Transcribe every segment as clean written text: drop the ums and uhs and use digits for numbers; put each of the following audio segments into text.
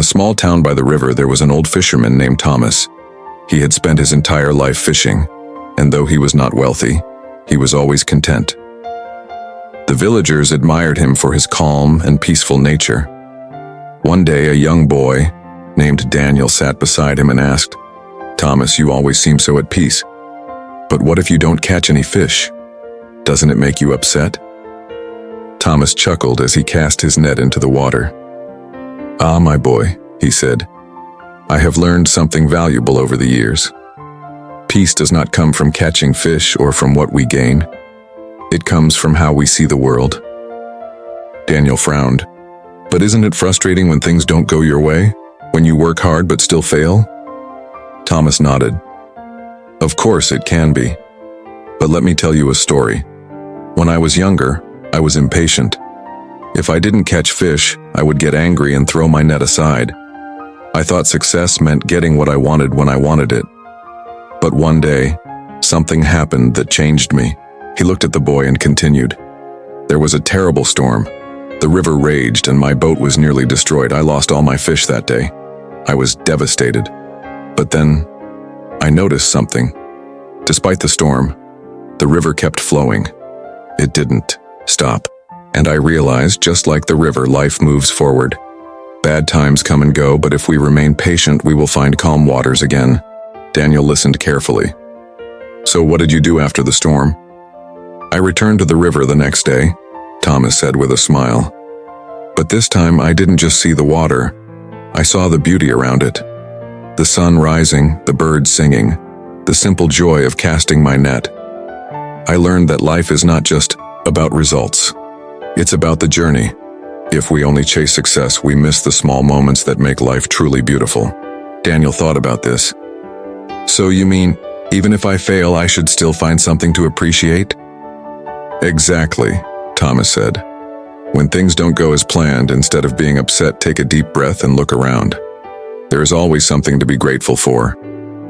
a small town by the river, there was an old fisherman named Thomas. He had spent his entire life fishing, and though he was not wealthy, he was always content. The villagers admired him for his calm and peaceful nature. One day, a young boy named Daniel sat beside him and asked, "Thomas, you always seem so at peace. But what if you don't catch any fish? Doesn't it make you upset?" Thomas chuckled as he cast his net into the water. "Ah, my boy," he said, "I have learned something valuable over the years. Peace does not come from catching fish or from what we gain. It comes from how we see the world." Daniel frowned. "But isn't it frustrating when things don't go your way? When you work hard but still fail?" Thomas nodded. "Of course it can be. But let me tell you a story. When I was younger, I was impatient. If I didn't catch fish, I would get angry and throw my net aside. I thought success meant getting what I wanted when I wanted it. But one day, something happened that changed me." He looked at the boy and continued. "There was a terrible storm. The river raged and my boat was nearly destroyed. I lost all my fish that day. I was devastated. But then, I noticed something. Despite the storm, the river kept flowing. It didn't stop. And I realized, just like the river, life moves forward. Bad times come and go, but if we remain patient, we will find calm waters again." Daniel listened carefully. "So what did you do after the storm?" "I returned to the river the next day," Thomas said with a smile. "But this time I didn't just see the water. I saw the beauty around it. The sun rising, the birds singing, the simple joy of casting my net. I learned that life is not just about results. It's about the journey. If we only chase success, we miss the small moments that make life truly beautiful." Daniel thought about this. "So you mean, even if I fail, I should still find something to appreciate?" "Exactly," Thomas said. "When things don't go as planned, instead of being upset, take a deep breath and look around. There is always something to be grateful for.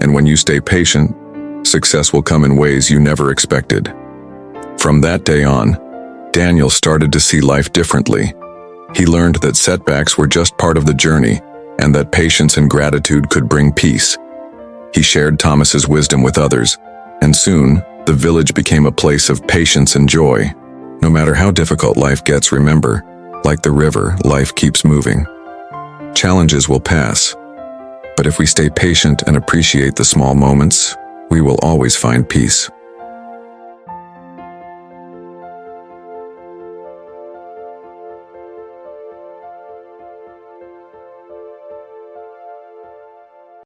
And when you stay patient, success will come in ways you never expected." From that day on, Daniel started to see life differently. He learned that setbacks were just part of the journey, and that patience and gratitude could bring peace. He shared Thomas's wisdom with others, and soon, the village became a place of patience and joy. No matter how difficult life gets, remember, like the river, life keeps moving. Challenges will pass, but if we stay patient and appreciate the small moments, we will always find peace.